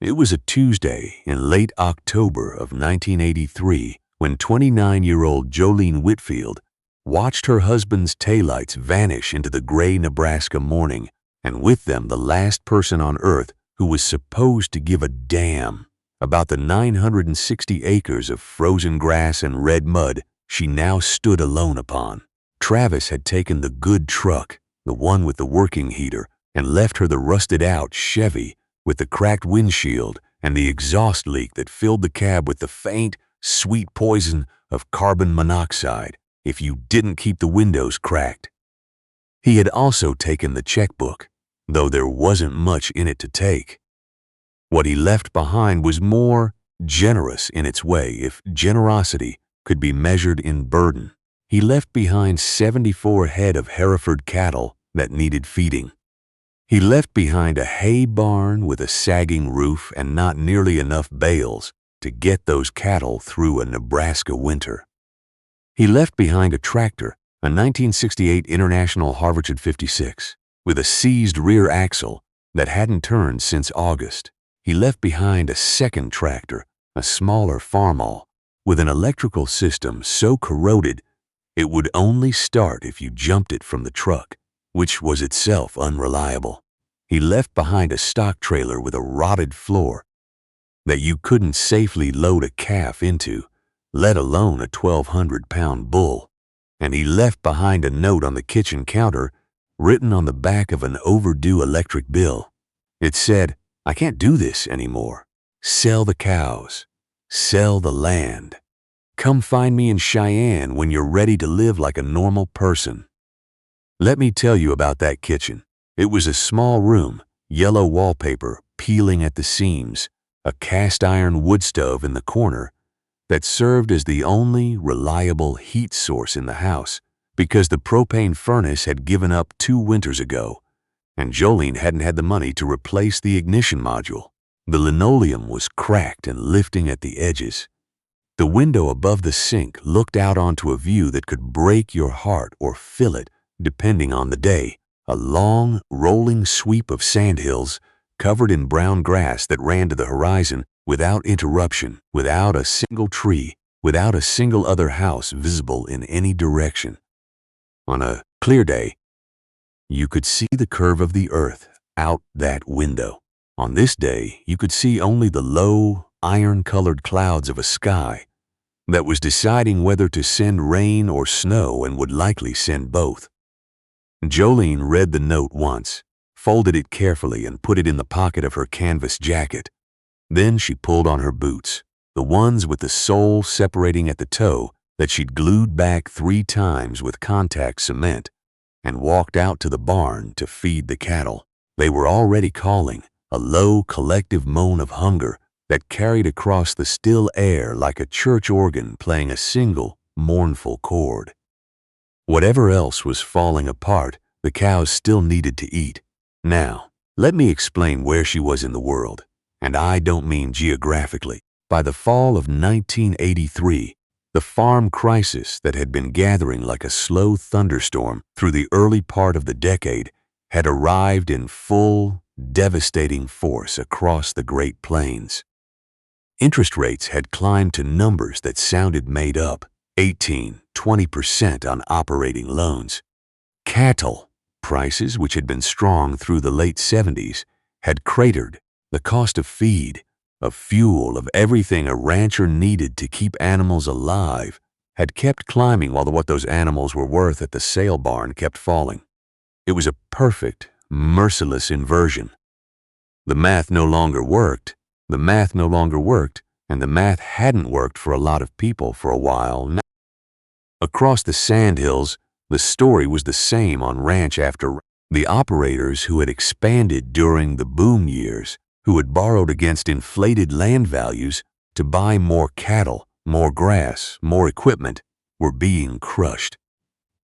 It was a Tuesday in late October of 1983 when 29-year-old Jolene Whitfield watched her husband's taillights vanish into the gray Nebraska morning, and with them the last person on earth who was supposed to give a damn about the 960 acres of frozen grass and red mud she now stood alone upon. Travis had taken the good truck, the one with the working heater, and left her the rusted-out Chevy with the cracked windshield and the exhaust leak that filled the cab with the faint, sweet poison of carbon monoxide if you didn't keep the windows cracked. He had also taken the checkbook, though there wasn't much in it to take. What he left behind was more generous in its way, if generosity could be measured in burden. He left behind 74 head of Hereford cattle that needed feeding. He left behind a hay barn with a sagging roof and not nearly enough bales to get those cattle through a Nebraska winter. He left behind a tractor, a 1968 International Harvard 56, with a seized rear axle that hadn't turned since August. He left behind a second tractor, a smaller farmall, with an electrical system so corroded it would only start if you jumped it from the truck, which was itself unreliable. He left behind a stock trailer with a rotted floor that you couldn't safely load a calf into, let alone a 1,200-pound bull. And he left behind a note on the kitchen counter written on the back of an overdue electric bill. It said, "I can't do this anymore. Sell the cows. Sell the land. Come find me in Cheyenne when you're ready to live like a normal person." Let me tell you about that kitchen. It was a small room, yellow wallpaper peeling at the seams, a cast-iron wood stove in the corner that served as the only reliable heat source in the house because the propane furnace had given up 2 winters ago, and Jolene hadn't had the money to replace the ignition module. The linoleum was cracked and lifting at the edges. The window above the sink looked out onto a view that could break your heart or fill it, depending on the day. A long, rolling sweep of sandhills covered in brown grass that ran to the horizon without interruption, without a single tree, without a single other house visible in any direction. On a clear day, you could see the curve of the earth out that window. On this day, you could see only the low, iron-colored clouds of a sky that was deciding whether to send rain or snow and would likely send both. Jolene read the note once, folded it carefully and put it in the pocket of her canvas jacket. Then she pulled on her boots, the ones with the sole separating at the toe that she'd glued back 3 times with contact cement, and walked out to the barn to feed the cattle. They were already calling, a low collective moan of hunger that carried across the still air like a church organ playing a single, mournful chord. Whatever else was falling apart, the cows still needed to eat. Now, let me explain where she was in the world, and I don't mean geographically. By the fall of 1983, the farm crisis that had been gathering like a slow thunderstorm through the early part of the decade had arrived in full, devastating force across the Great Plains. Interest rates had climbed to numbers that sounded made up, 18–20% on operating loans. Cattle prices, which had been strong through the late 70s, had cratered. The cost of feed, of fuel, of everything a rancher needed to keep animals alive had kept climbing while what those animals were worth at the sale barn kept falling. It was a perfect, merciless inversion. The math no longer worked. The math no longer worked, and the math hadn't worked for a lot of people for a while now. Across the sandhills, the story was the same on ranch after ranch. The operators who had expanded during the boom years, who had borrowed against inflated land values to buy more cattle, more grass, more equipment, were being crushed.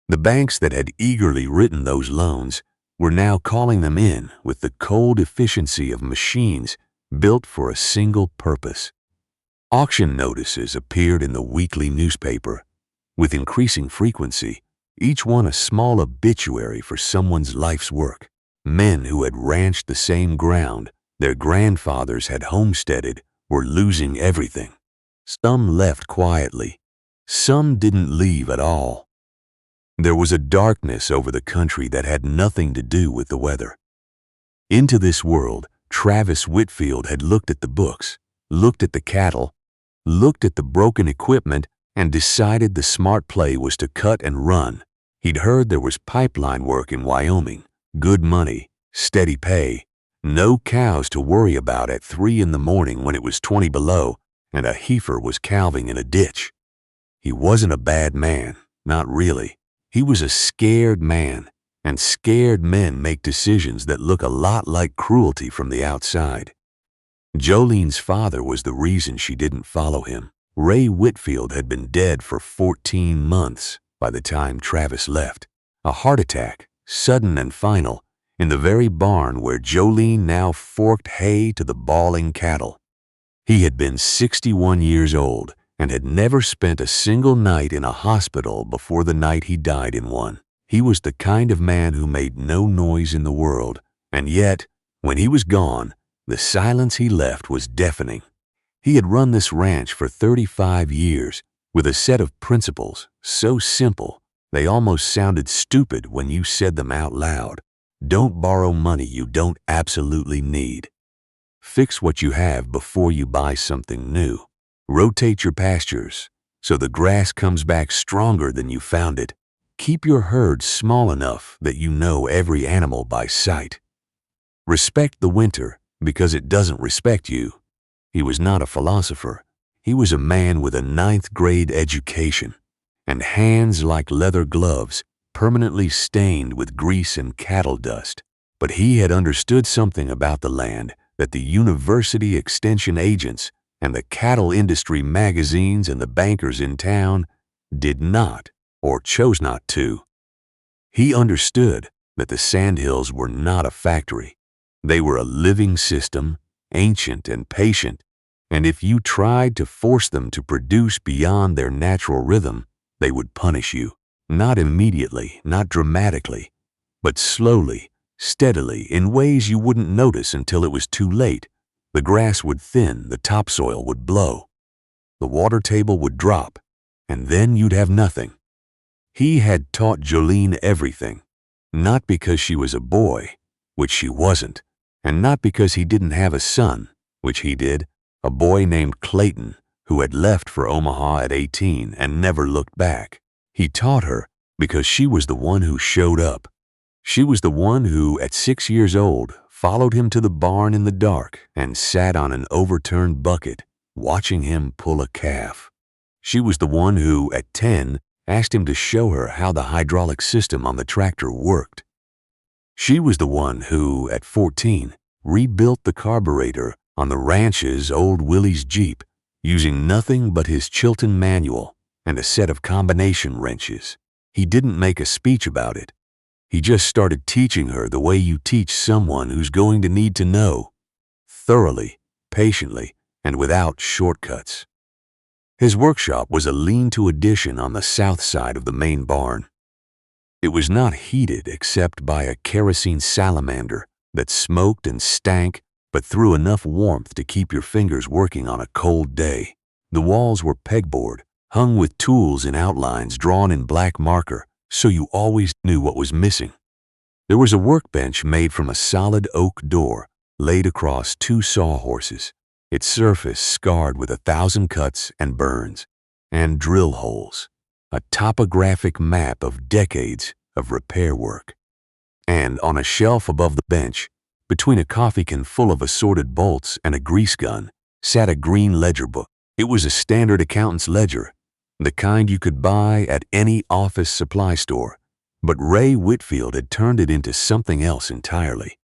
The banks that had eagerly written those loans were now calling them in with the cold efficiency of machines built for a single purpose. Auction notices appeared in the weekly newspaper. With increasing frequency, each one a small obituary for someone's life's work. Men who had ranched the same ground, Their grandfathers had homesteaded, were losing everything. Some left quietly. Some didn't leave at all. There was a darkness over the country that had nothing to do with the weather. Into this world, Travis Whitfield had looked at the books, looked at the cattle, looked at the broken equipment, and decided the smart play was to cut and run. He'd heard there was pipeline work in Wyoming, good money, steady pay, no cows to worry about at 3 in the morning when it was 20 below and a heifer was calving in a ditch. He wasn't a bad man, not really. He was a scared man, and scared men make decisions that look a lot like cruelty from the outside. Jolene's father was the reason she didn't follow him. Ray Whitfield had been dead for 14 months by the time Travis left. A heart attack, sudden and final, in the very barn where Jolene now forked hay to the bawling cattle. He had been 61 years old and had never spent a single night in a hospital before the night he died in one. He was the kind of man who made no noise in the world, and yet, when he was gone, the silence he left was deafening. He had run this ranch for 35 years with a set of principles so simple they almost sounded stupid when you said them out loud. Don't borrow money you don't absolutely need. Fix what you have before you buy something new. Rotate your pastures so the grass comes back stronger than you found it. Keep your herd small enough that you know every animal by sight. Respect the winter because it doesn't respect you. He was not a philosopher. He was a man with a 9th grade education and hands like leather gloves, permanently stained with grease and cattle dust. But he had understood something about the land that the university extension agents and the cattle industry magazines and the bankers in town did not or chose not to. He understood that the Sandhills were not a factory. They were a living system, ancient and patient, and if you tried to force them to produce beyond their natural rhythm, they would punish you. Not immediately, not dramatically, but slowly, steadily, in ways you wouldn't notice until it was too late. The grass would thin, the topsoil would blow, the water table would drop, and then you'd have nothing. He had taught Jolene everything, not because she was a boy, which she wasn't, and not because he didn't have a son, which he did, a boy named Clayton, who had left for Omaha at 18 and never looked back. He taught her because she was the one who showed up. She was the one who, at 6 years old, followed him to the barn in the dark and sat on an overturned bucket, watching him pull a calf. She was the one who, at 10, asked him to show her how the hydraulic system on the tractor worked. She was the one who, at 14, rebuilt the carburetor on the ranch's old Willie's Jeep, using nothing but his Chilton manual and a set of combination wrenches. He didn't make a speech about it. He just started teaching her the way you teach someone who's going to need to know, thoroughly, patiently, and without shortcuts. His workshop was a lean-to addition on the south side of the main barn. It was not heated except by a kerosene salamander that smoked and stank but threw enough warmth to keep your fingers working on a cold day. The walls were pegboard, hung with tools and outlines drawn in black marker, so you always knew what was missing. There was a workbench made from a solid oak door laid across 2 sawhorses, its surface scarred with 1,000 cuts and burns, and drill holes, a topographic map of decades of repair work. And on a shelf above the bench, between a coffee can full of assorted bolts and a grease gun, sat a green ledger book. It was a standard accountant's ledger, the kind you could buy at any office supply store, but Ray Whitfield had turned it into something else entirely.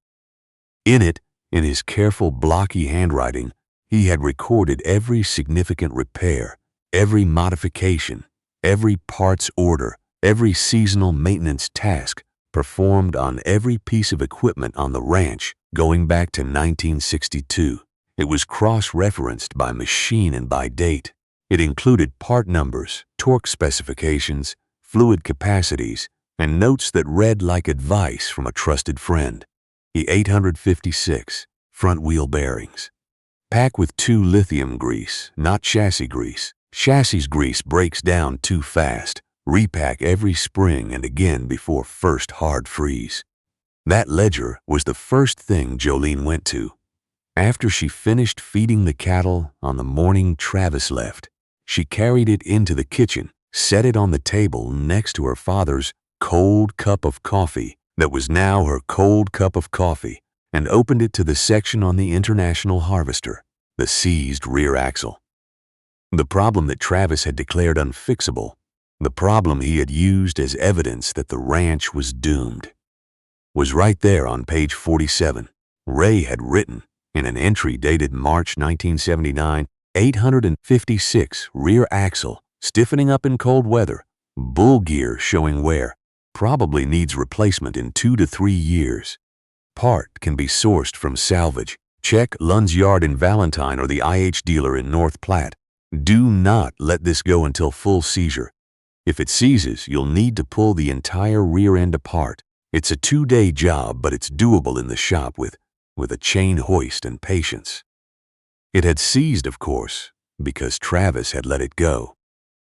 In it, in his careful, blocky handwriting, he had recorded every significant repair, every modification, every parts order, every seasonal maintenance task performed on every piece of equipment on the ranch going back to 1962. It was cross-referenced by machine and by date. It included part numbers, torque specifications, fluid capacities, and notes that read like advice from a trusted friend. E 856, front wheel bearings. Pack with 2 lithium grease, not chassis grease. Chassis grease breaks down too fast. Repack every spring and again before first hard freeze. That ledger was the first thing Jolene went to. After she finished feeding the cattle on the morning Travis left, she carried it into the kitchen, set it on the table next to her father's cold cup of coffee that was now her cold cup of coffee, and opened it to the section on the International Harvester, the seized rear axle. The problem that Travis had declared unfixable, the problem he had used as evidence that the ranch was doomed, was right there on page 47. Ray had written, in an entry dated March 1979, 856 rear axle, stiffening up in cold weather, bull gear showing wear, probably needs replacement in 2 to 3 years. Part can be sourced from salvage. Check Lund's Yard in Valentine or the IH dealer in North Platte. Do not let this go until full seizure. If it seizes, you'll need to pull the entire rear end apart. It's a 2-day job, but it's doable in the shop with a chain hoist and patience. It had seized, of course, because Travis had let it go.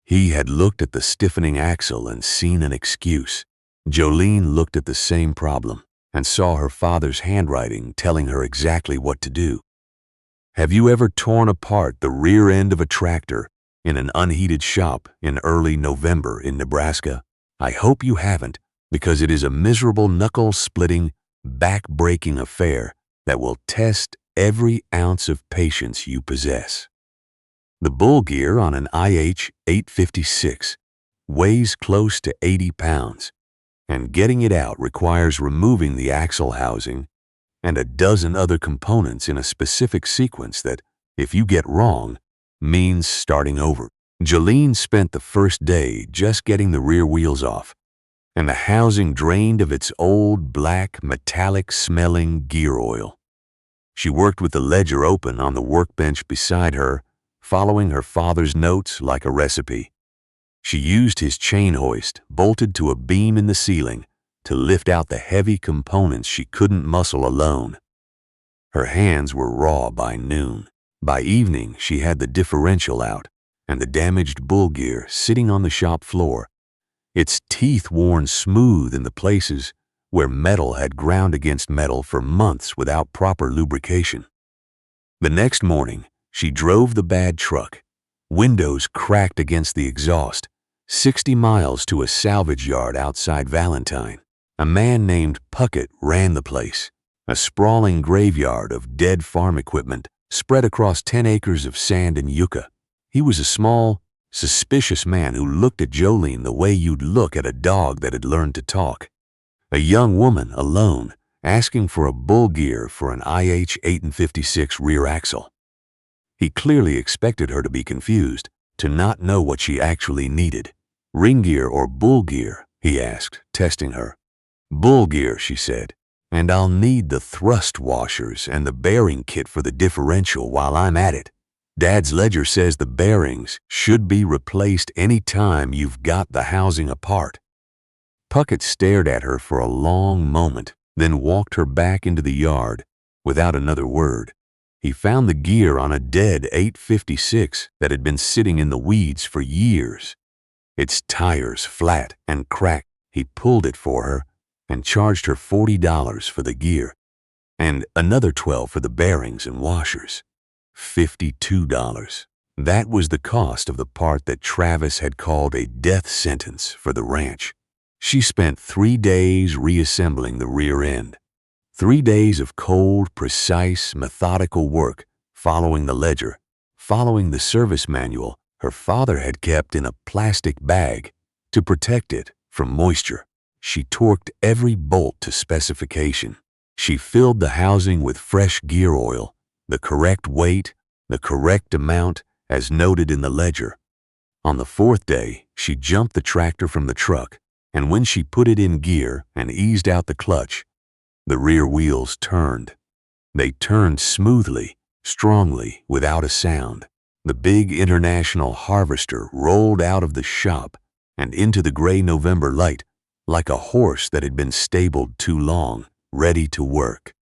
He had looked at the stiffening axle and seen an excuse. Jolene looked at the same problem and saw her father's handwriting telling her exactly what to do. Have you ever torn apart the rear end of a tractor in an unheated shop in early November in Nebraska? I hope you haven't, because it is a miserable knuckle-splitting, back-breaking affair that will test every ounce of patience you possess. The bull gear on an IH 856 weighs close to 80 pounds, and getting it out requires removing the axle housing and a dozen other components in a specific sequence that, if you get wrong, means starting over. Jolene spent the first day just getting the rear wheels off, and the housing drained of its old black, metallic-smelling gear oil. She worked with the ledger open on the workbench beside her, following her father's notes like a recipe. She used his chain hoist, bolted to a beam in the ceiling, to lift out the heavy components she couldn't muscle alone. Her hands were raw by noon. By evening, she had the differential out and the damaged bull gear sitting on the shop floor, its teeth worn smooth in the places where metal had ground against metal for months without proper lubrication. The next morning, she drove the bad truck, windows cracked against the exhaust, 60 miles to a salvage yard outside Valentine. A man named Puckett ran the place, a sprawling graveyard of dead farm equipment spread across 10 acres of sand and yucca. He was a small, suspicious man who looked at Jolene the way you'd look at a dog that had learned to talk. A young woman alone, asking for a bull gear for an IH 856 rear axle. He clearly expected her to be confused, to not know what she actually needed. Ring gear or bull gear, he asked, testing her. Bull gear, she said, and I'll need the thrust washers and the bearing kit for the differential while I'm at it. Dad's ledger says the bearings should be replaced any time you've got the housing apart. Puckett stared at her for a long moment, then walked her back into the yard without another word. He found the gear on a dead 856 that had been sitting in the weeds for years. Its tires flat and cracked. He pulled it for her and charged her $40 for the gear, and another $12 for the bearings and washers. $52. That was the cost of the part that Travis had called a death sentence for the ranch. She spent 3 days reassembling the rear end. 3 days of cold, precise, methodical work, following the ledger, following the service manual her father had kept in a plastic bag to protect it from moisture. She torqued every bolt to specification. She filled the housing with fresh gear oil, the correct weight, the correct amount, as noted in the ledger. On the 4th day, she jumped the tractor from the truck, and when she put it in gear and eased out the clutch, the rear wheels turned. They turned smoothly, strongly, without a sound. The big International Harvester rolled out of the shop and into the gray November light like a horse that had been stabled too long, ready to work.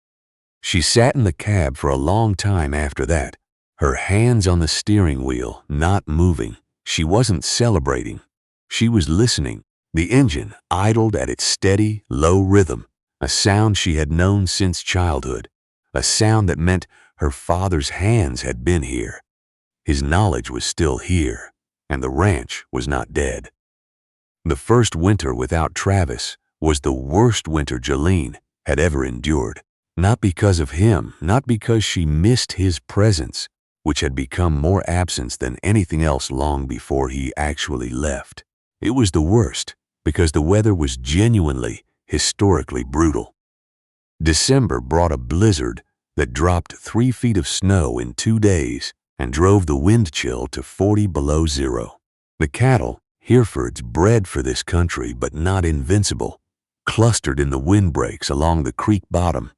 She sat in the cab for a long time after that, her hands on the steering wheel, not moving. She wasn't celebrating. She was listening. The engine idled at its steady, low rhythm, a sound she had known since childhood, a sound that meant her father's hands had been here. His knowledge was still here, and the ranch was not dead. The first winter without Travis was the worst winter Jolene had ever endured. Not because of him, not because she missed his presence, which had become more absence than anything else long before he actually left. It was the worst because the weather was genuinely, historically brutal. December brought a blizzard that dropped 3 feet of snow in 2 days and drove the wind chill to 40 below zero. The cattle, Herefords bred for this country but not invincible, clustered in the windbreaks along the creek bottom,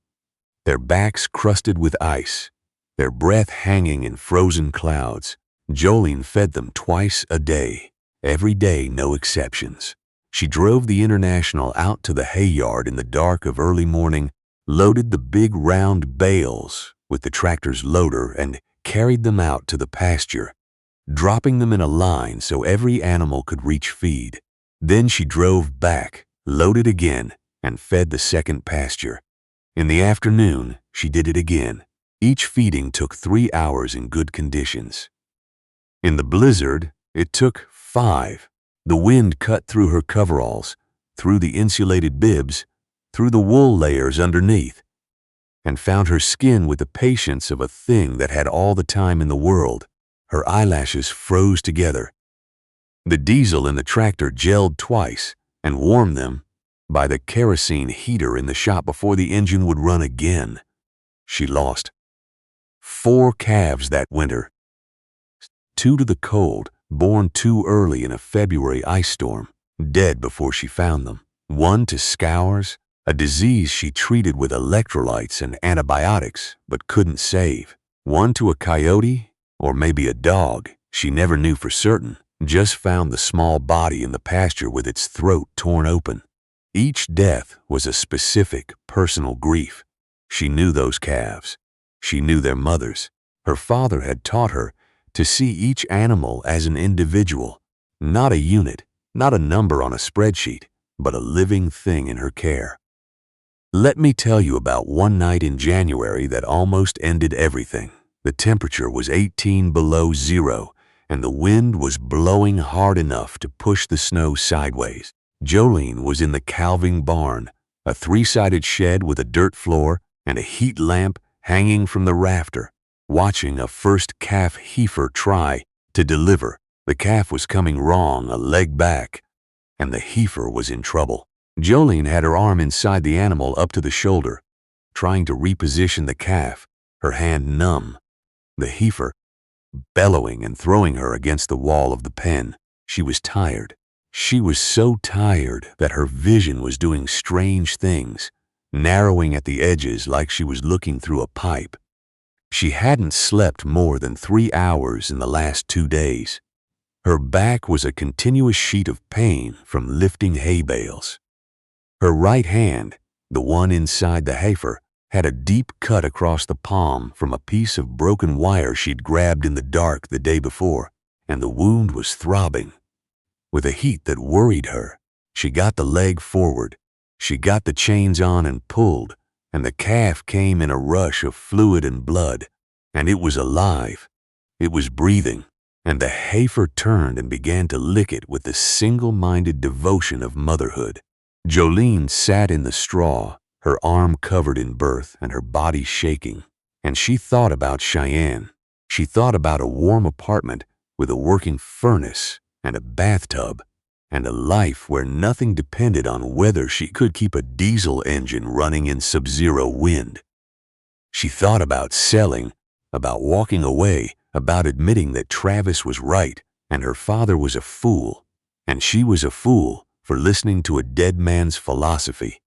their backs crusted with ice, their breath hanging in frozen clouds. Jolene fed them twice a day, every day no exceptions. She drove the International out to the hay yard in the dark of early morning, loaded the big round bales with the tractor's loader, and carried them out to the pasture, dropping them in a line so every animal could reach feed. Then she drove back, loaded again, and fed the second pasture. In the afternoon, she did it again. Each feeding took 3 hours in good conditions. In the blizzard, it took 5. The wind cut through her coveralls, through the insulated bibs, through the wool layers underneath, and found her skin with the patience of a thing that had all the time in the world. Her eyelashes froze together. The diesel in the tractor gelled twice and warmed them by the kerosene heater in the shop before the engine would run again. She lost 4 calves that winter, 2 to the cold, born too early in a February ice storm, dead before she found them. 1 to scours, a disease she treated with electrolytes and antibiotics but couldn't save. 1 to a coyote, or maybe a dog, she never knew for certain, just found the small body in the pasture with its throat torn open. Each death was a specific, personal grief. She knew those calves. She knew their mothers. Her father had taught her to see each animal as an individual, not a unit, not a number on a spreadsheet, but a living thing in her care. Let me tell you about one night in January that almost ended everything. The temperature was 18 below zero, and the wind was blowing hard enough to push the snow sideways. Jolene was in the calving barn, a 3-sided shed with a dirt floor and a heat lamp hanging from the rafter, watching a first calf heifer try to deliver. The calf was coming wrong, a leg back, and the heifer was in trouble. Jolene had her arm inside the animal up to the shoulder, trying to reposition the calf, her hand numb. The heifer bellowing and throwing her against the wall of the pen. She was tired. She was so tired that her vision was doing strange things, narrowing at the edges like she was looking through a pipe. She hadn't slept more than 3 hours in the last 2 days. Her back was a continuous sheet of pain from lifting hay bales. Her right hand, the one inside the heifer, had a deep cut across the palm from a piece of broken wire she'd grabbed in the dark the day before, and the wound was throbbing. With a heat that worried her, she got the leg forward. She got the chains on and pulled, and the calf came in a rush of fluid and blood, and it was alive. It was breathing, and the heifer turned and began to lick it with the single-minded devotion of motherhood. Jolene sat in the straw, her arm covered in birth and her body shaking, and she thought about Cheyenne. She thought about a warm apartment with a working furnace and a bathtub, and a life where nothing depended on whether she could keep a diesel engine running in sub-zero wind. She thought about selling, about walking away, about admitting that Travis was right and her father was a fool, and she was a fool for listening to a dead man's philosophy.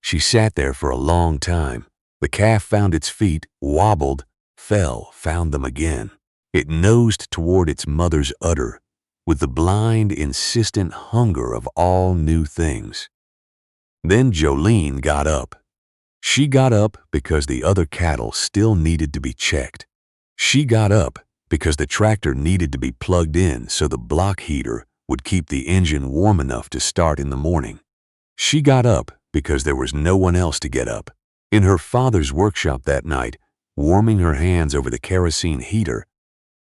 She sat there for a long time. The calf found its feet, wobbled, fell, found them again. It nosed toward its mother's udder with the blind, insistent hunger of all new things. Then Jolene got up. She got up because the other cattle still needed to be checked. She got up because the tractor needed to be plugged in so the block heater would keep the engine warm enough to start in the morning. She got up because there was no one else to get up. In her father's workshop that night, warming her hands over the kerosene heater,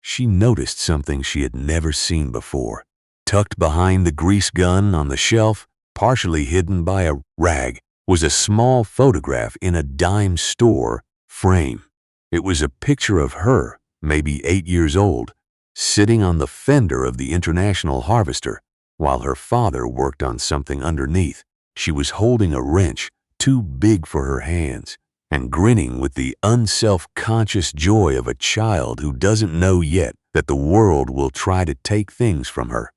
she noticed something she had never seen before. Tucked behind the grease gun on the shelf, partially hidden by a rag, was a small photograph in a dime store frame. It was a picture of her, maybe 8 years old, sitting on the fender of the International Harvester while her father worked on something underneath. She was holding a wrench too big for her hands and grinning with the unself-conscious joy of a child who doesn't know yet that the world will try to take things from her.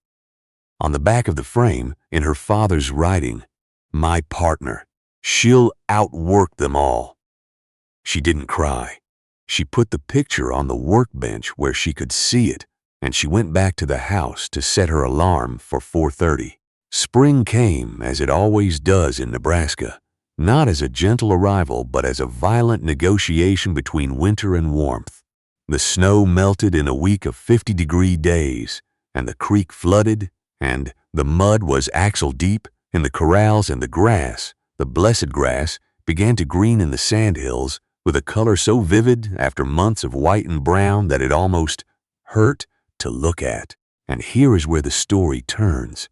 On the back of the frame, in her father's writing, "My partner. She'll outwork them all." She didn't cry. She put the picture on the workbench where she could see it, and she went back to the house to set her alarm for 4:30. Spring came, as it always does in Nebraska, not as a gentle arrival but as a violent negotiation between winter and warmth. The snow melted in a week of 50-degree days, and the creek flooded, and the mud was axle deep in the corrals, and the grass, the blessed grass, began to green in the sandhills with a color so vivid after months of white and brown that it almost hurt to look at. And here is where the story turns,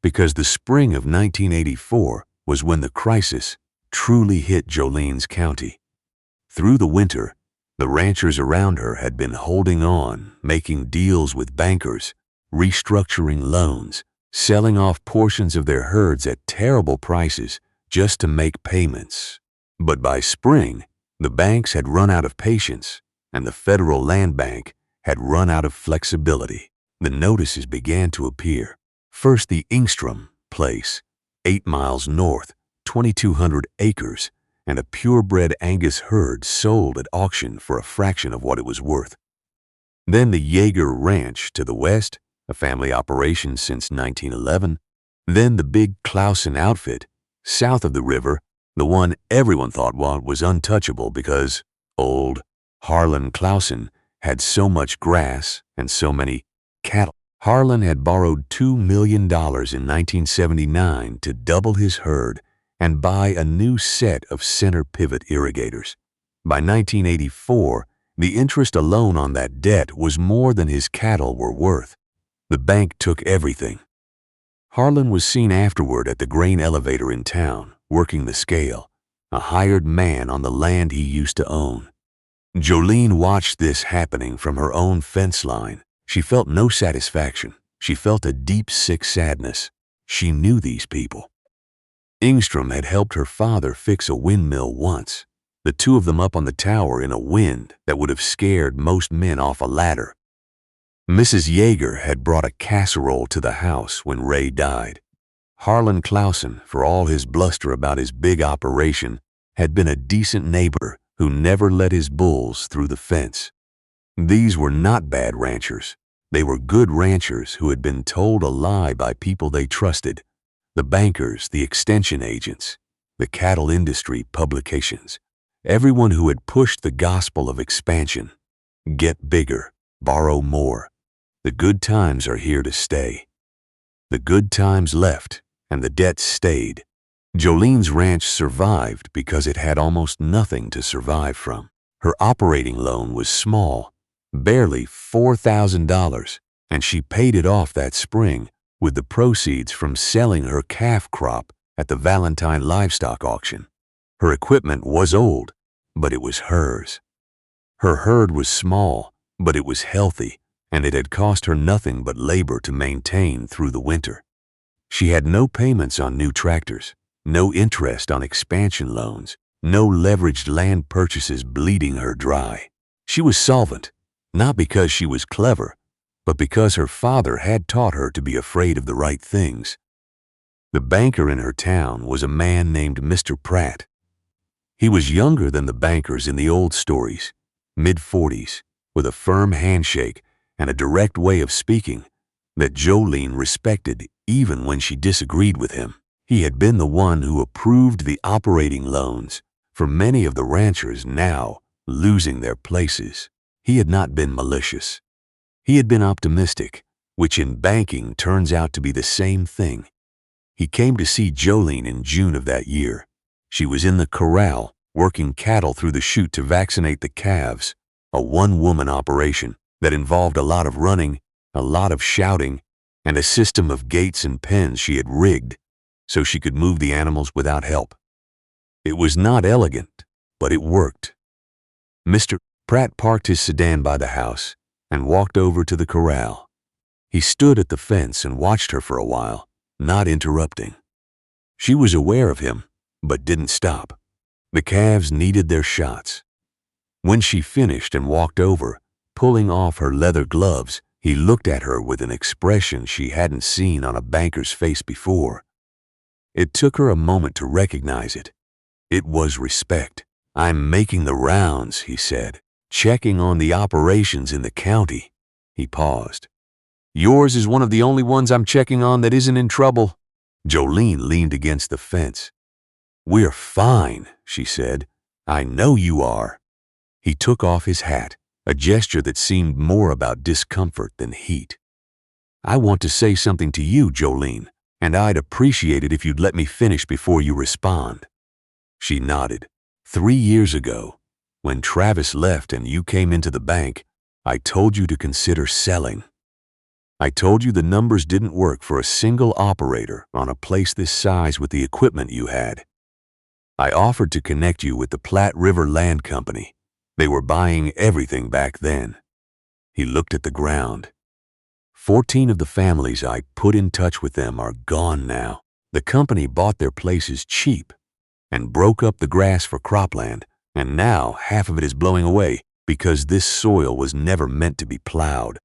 because the spring of 1984 was when the crisis truly hit Jolene's county. Through the winter, the ranchers around her had been holding on, making deals with bankers, restructuring loans, selling off portions of their herds at terrible prices just to make payments. But by spring, the banks had run out of patience, and the Federal Land Bank had run out of flexibility. The notices began to appear. First, the Ingstrom place, 8 miles north, 2,200 acres, and a purebred Angus herd sold at auction for a fraction of what it was worth. Then the Yeager Ranch to the west, a family operation since 1911. Then the big Clausen outfit, south of the river, the one everyone thought was untouchable because old Harlan Clausen had so much grass and so many cattle. Harlan had borrowed $2 million in 1979 to double his herd and buy a new set of center pivot irrigators. By 1984, the interest alone on that debt was more than his cattle were worth. The bank took everything. Harlan was seen afterward at the grain elevator in town, working the scale, a hired man on the land he used to own. Jolene watched this happening from her own fence line. She felt no satisfaction. She felt a deep, sick sadness. She knew these people. Ingstrom had helped her father fix a windmill once, the two of them up on the tower in a wind that would have scared most men off a ladder. Mrs. Yeager had brought a casserole to the house when Ray died. Harlan Clausen, for all his bluster about his big operation, had been a decent neighbor who never let his bulls through the fence. These were not bad ranchers. They were good ranchers who had been told a lie by people they trusted, the bankers, the extension agents, the cattle industry publications, everyone who had pushed the gospel of expansion. Get bigger, borrow more. The good times are here to stay. The good times left, and the debt stayed. Jolene's ranch survived because it had almost nothing to survive from. Her operating loan was small, barely $4,000, and she paid it off that spring with the proceeds from selling her calf crop at the Valentine livestock auction. Her equipment was old, but it was hers. Her herd was small, but it was healthy, and it had cost her nothing but labor to maintain through the winter. She had no payments on new tractors, no interest on expansion loans, no leveraged land purchases bleeding her dry. She was solvent, not because she was clever, but because her father had taught her to be afraid of the right things. The banker in her town was a man named Mr. Pratt. He was younger than the bankers in the old stories, mid-40s, with a firm handshake and a direct way of speaking that Jolene respected even when she disagreed with him. He had been the one who approved the operating loans, For many of the ranchers now losing their places, he had not been malicious. He had been optimistic, which in banking turns out to be the same thing. He came to see Jolene in June of that year. She was in the corral, working cattle through the chute to vaccinate the calves, a one-woman operation that involved a lot of running, a lot of shouting, and a system of gates and pens she had rigged so she could move the animals without help. It was not elegant, but it worked. Mr. Pratt parked his sedan by the house and walked over to the corral. He stood at the fence and watched her for a while, not interrupting. She was aware of him, but didn't stop. The calves needed their shots. When she finished and walked over, pulling off her leather gloves, he looked at her with an expression she hadn't seen on a banker's face before. It took her a moment to recognize it. It was respect. "I'm making the rounds," he said, "checking on the operations in the county." He paused. "Yours is one of the only ones I'm checking on that isn't in trouble." Jolene leaned against the fence. "We're fine," she said. "I know you are." He took off his hat, a gesture that seemed more about discomfort than heat. "I want to say something to you, Jolene, and I'd appreciate it if you'd let me finish before you respond." She nodded. "3 years ago, when Travis left and you came into the bank, I told you to consider selling. I told you the numbers didn't work for a single operator on a place this size with the equipment you had. I offered to connect you with the Platte River Land Company. They were buying everything back then." He looked at the ground. 14 of the families I put in touch with them are gone now. The company bought their places cheap and broke up the grass for cropland, and now half of it is blowing away because this soil was never meant to be plowed.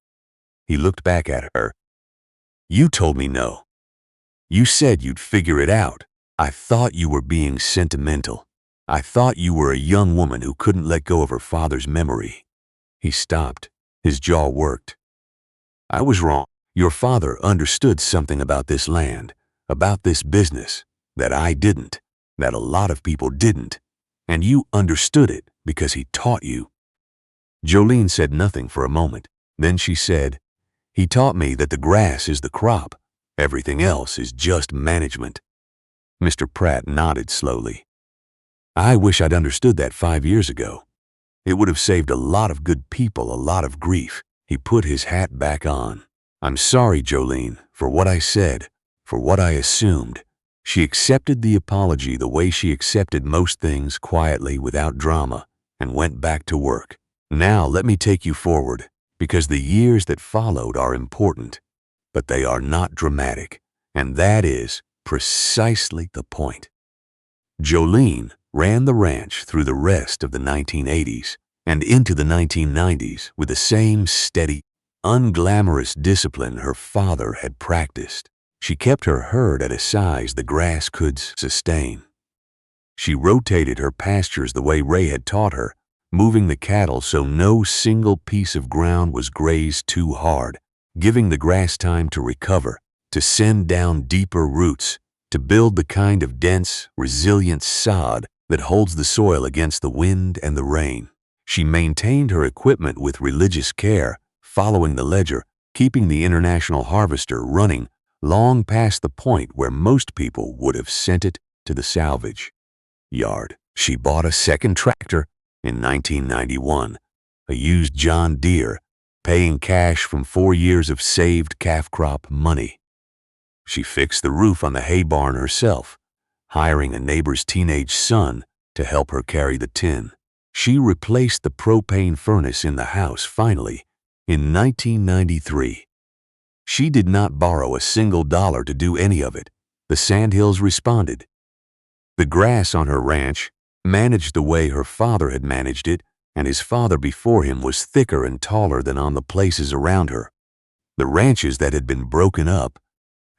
He looked back at her. "You told me no. You said you'd figure it out. I thought you were being sentimental. I thought you were a young woman who couldn't let go of her father's memory." He stopped. His jaw worked. "I was wrong. Your father understood something about this land, about this business, that I didn't, that a lot of people didn't, and you understood it because he taught you." Jolene said nothing for a moment. Then she said, "He taught me that the grass is the crop. Everything else is just management." Mr. Pratt nodded slowly. "I wish I'd understood that 5 years ago. It would have saved a lot of good people a lot of grief." He put his hat back on. "I'm sorry, Jolene, for what I said, for what I assumed." She accepted the apology the way she accepted most things, quietly, without drama, and went back to work. "Now let me take you forward, because the years that followed are important, but they are not dramatic, and that is precisely the point." Jolene ran the ranch through the rest of the 1980s and into the 1990s with the same steady, unglamorous discipline her father had practiced. She kept her herd at a size the grass could sustain. She rotated her pastures the way Ray had taught her, moving the cattle so no single piece of ground was grazed too hard, giving the grass time to recover, to send down deeper roots, to build the kind of dense, resilient sod that holds the soil against the wind and the rain. She maintained her equipment with religious care, following the ledger, keeping the International Harvester running long past the point where most people would have sent it to the salvage yard. She bought a second tractor in 1991, a used John Deere, paying cash from 4 years of saved calf crop money. She fixed the roof on the hay barn herself, hiring a neighbor's teenage son to help her carry the tin. She replaced the propane furnace in the house finally in 1993. She did not borrow a single dollar to do any of it. The Sandhills responded. The grass on her ranch, managed the way her father had managed it, and his father before him, was thicker and taller than on the places around her. The ranches that had been broken up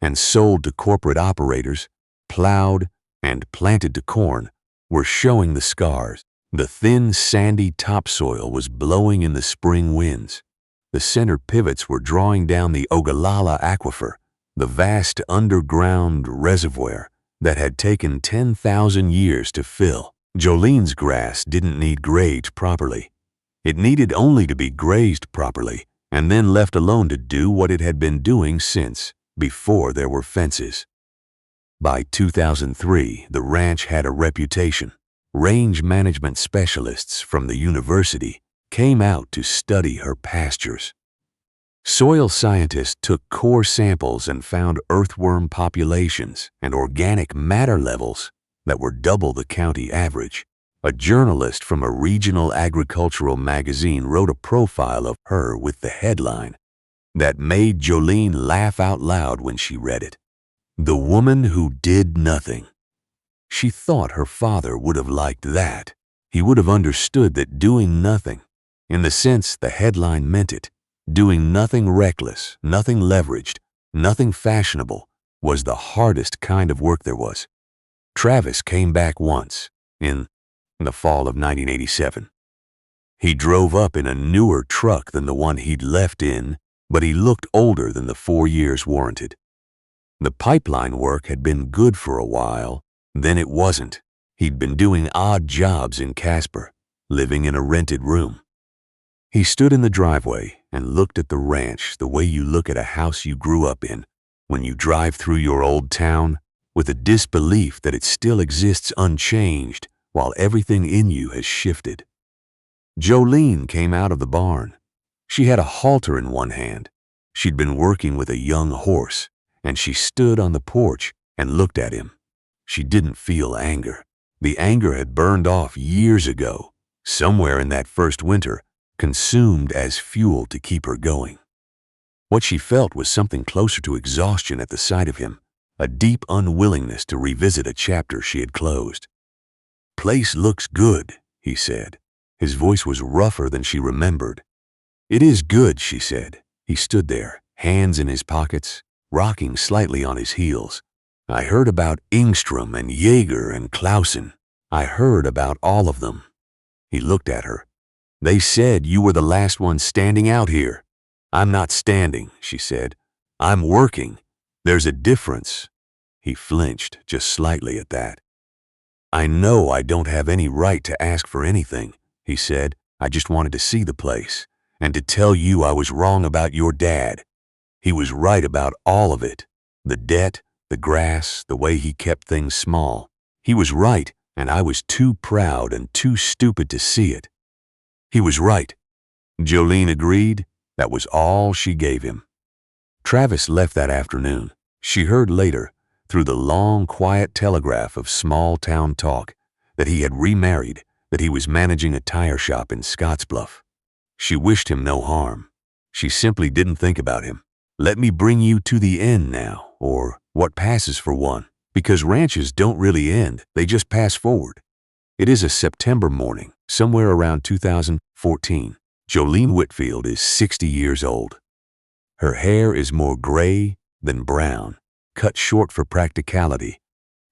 and sold to corporate operators, plowed and planted to corn, were showing the scars. The thin, sandy topsoil was blowing in the spring winds. The center pivots were drawing down the Ogallala Aquifer, the vast underground reservoir that had taken 10,000 years to fill. Jolene's grass didn't need grazed properly. It needed only to be grazed properly and then left alone to do what it had been doing since, before there were fences. By 2003, the ranch had a reputation. Range management specialists from the university came out to study her pastures. Soil scientists took core samples and found earthworm populations and organic matter levels that were double the county average. A journalist from a regional agricultural magazine wrote a profile of her with the headline that made Jolene laugh out loud when she read it. "The woman who did nothing." She thought her father would have liked that. He would have understood that doing nothing, in the sense the headline meant it, doing nothing reckless, nothing leveraged, nothing fashionable, was the hardest kind of work there was. Travis came back once, in the fall of 1987. He drove up in a newer truck than the one he'd left in, but he looked older than the 4 years warranted. The pipeline work had been good for a while, then it wasn't. He'd been doing odd jobs in Casper, living in a rented room. He stood in the driveway and looked at the ranch the way you look at a house you grew up in when you drive through your old town, with a disbelief that it still exists unchanged while everything in you has shifted. Jolene came out of the barn. She had a halter in one hand. She'd been working with a young horse, and she stood on the porch and looked at him. She didn't feel anger. The anger had burned off years ago, somewhere in that first winter, consumed as fuel to keep her going. What she felt was something closer to exhaustion at the sight of him, a deep unwillingness to revisit a chapter she had closed. "Place looks good," he said. His voice was rougher than she remembered. "It is good," she said. He stood there, hands in his pockets, rocking slightly on his heels. "I heard about Ingstrom and Jaeger and Clausen. I heard about all of them." He looked at her. "They said you were the last one standing out here." "I'm not standing," she said. "I'm working. There's a difference." He flinched just slightly at that. "I know I don't have any right to ask for anything," he said. "I just wanted to see the place and to tell you I was wrong about your dad. He was right about all of it. The debt, the grass, the way he kept things small. He was right, and I was too proud and too stupid to see it." He was right. Jolene agreed. That was all she gave him. Travis left that afternoon. She heard later, through the long, quiet telegraph of small-town talk, that he had remarried, that he was managing a tire shop in Scottsbluff. She wished him no harm. She simply didn't think about him. Let me bring you to the end now, or what passes for one, because ranches don't really end, they just pass forward. It is a September morning, somewhere around 2014. Jolene Whitfield is 60 years old. Her hair is more gray than brown, cut short for practicality,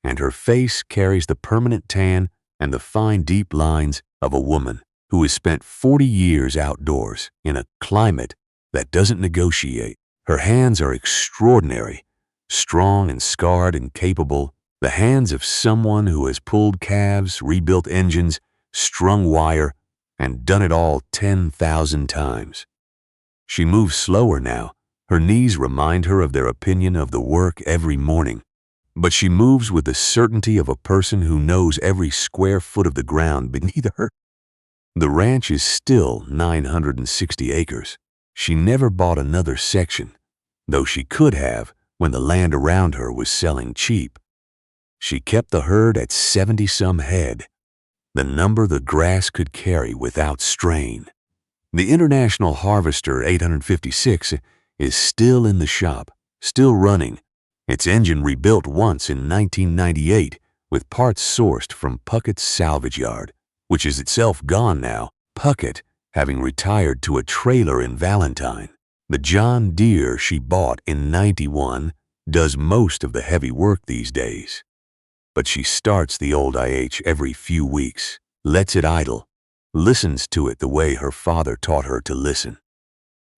and her face carries the permanent tan and the fine deep lines of a woman who has spent 40 years outdoors in a climate that doesn't negotiate. Her hands are extraordinary, strong and scarred and capable, the hands of someone who has pulled calves, rebuilt engines, strung wire, and done it all 10,000 times. She moves slower now. Her knees remind her of their opinion of the work every morning, but she moves with the certainty of a person who knows every square foot of the ground beneath her. The ranch is still 960 acres. She never bought another section, though she could have when the land around her was selling cheap. She kept the herd at 70-some head, the number the grass could carry without strain. The International Harvester 856 is still in the shop, still running, its engine rebuilt once in 1998 with parts sourced from Puckett's salvage yard, which is itself gone now, Puckett having retired to a trailer in Valentine. The John Deere she bought in '91 does most of the heavy work these days. But she starts the old IH every few weeks, lets it idle, listens to it the way her father taught her to listen.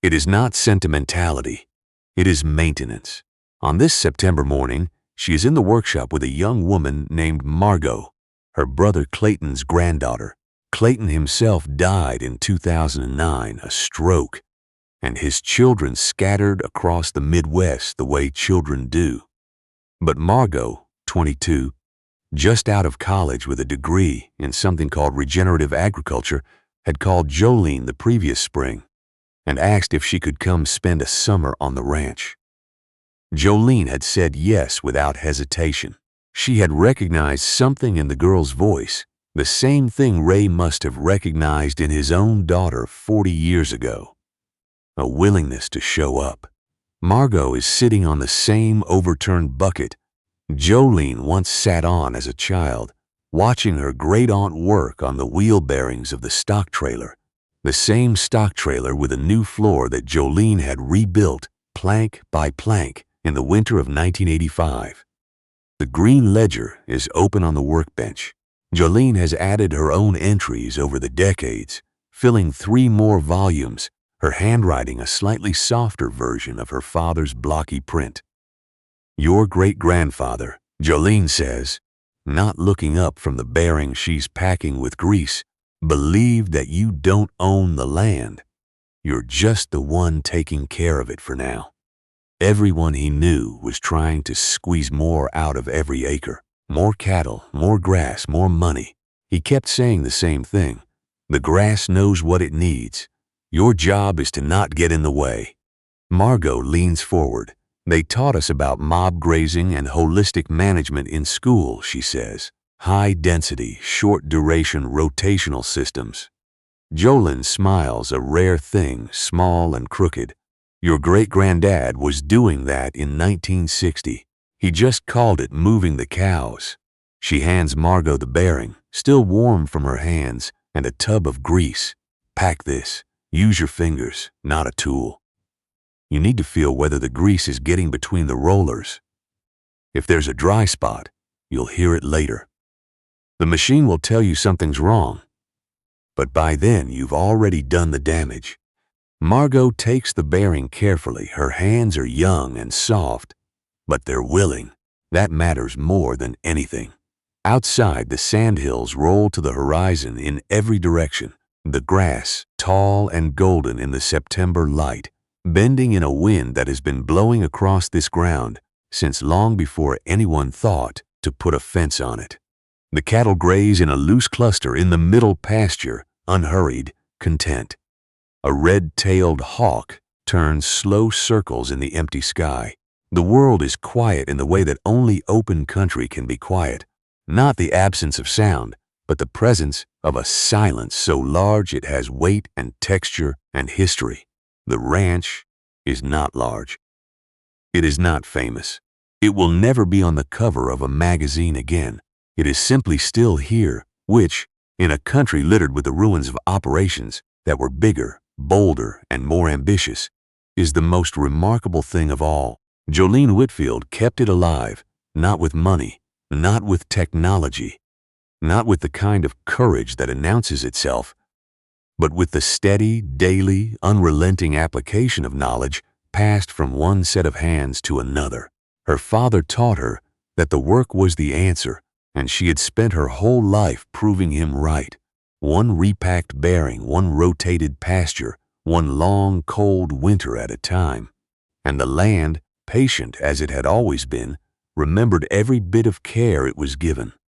It is not sentimentality, it is maintenance. On this September morning, she is in the workshop with a young woman named Margot. her brother Clayton's granddaughter. Clayton himself died in 2009, a stroke, and his children scattered across the Midwest the way children do. But Margot, 22, just out of college with a degree in something called regenerative agriculture, had called Jolene the previous spring and asked if she could come spend a summer on the ranch. Jolene had said yes without hesitation. She had recognized something in the girl's voice, the same thing Ray must have recognized in his own daughter 40 years ago. A willingness to show up. Margot is sitting on the same overturned bucket Jolene once sat on as a child, watching her great-aunt work on the wheel bearings of the stock trailer, the same stock trailer with a new floor that Jolene had rebuilt plank by plank in the winter of 1985. The green ledger is open on the workbench. Jolene has added her own entries over the decades, filling 3 more volumes, her handwriting a slightly softer version of her father's blocky print. Your great-grandfather, Jolene says, not looking up from the bearing she's packing with grease, believed that you don't own the land. You're just the one taking care of it for now. Everyone he knew was trying to squeeze more out of every acre. More cattle, more grass, more money. He kept saying the same thing. The grass knows what it needs. Your job is to not get in the way. Margot leans forward. They taught us about mob grazing and holistic management in school, she says. High-density, short-duration rotational systems. Jolene smiles, a rare thing, small and crooked. Your great-granddad was doing that in 1960. He just called it moving the cows. She hands Margot the bearing, still warm from her hands, and a tub of grease. Pack this. Use your fingers, not a tool. You need to feel whether the grease is getting between the rollers. If there's a dry spot, you'll hear it later. The machine will tell you something's wrong, but by then you've already done the damage. Margot takes the bearing carefully. Her hands are young and soft, but they're willing. That matters more than anything. Outside, the sandhills roll to the horizon in every direction. The grass, tall and golden in the September light, bending in a wind that has been blowing across this ground since long before anyone thought to put a fence on it. The cattle graze in a loose cluster in the middle pasture, unhurried, content. A red-tailed hawk turns slow circles in the empty sky. The world is quiet in the way that only open country can be quiet. Not the absence of sound, but the presence of a silence so large it has weight and texture and history. The ranch is not large. It is not famous. It will never be on the cover of a magazine again. It is simply still here, which, in a country littered with the ruins of operations that were bigger, bolder, and more ambitious, is the most remarkable thing of all. Jolene Whitfield kept it alive, not with money, not with technology, not with the kind of courage that announces itself, but with the steady, daily, unrelenting application of knowledge passed from one set of hands to another. Her father taught her that the work was the answer, and she had spent her whole life proving him right. One repacked bearing, one rotated pasture, one long, cold winter at a time. And the land, patient as it had always been, remembered every bit of care it was given.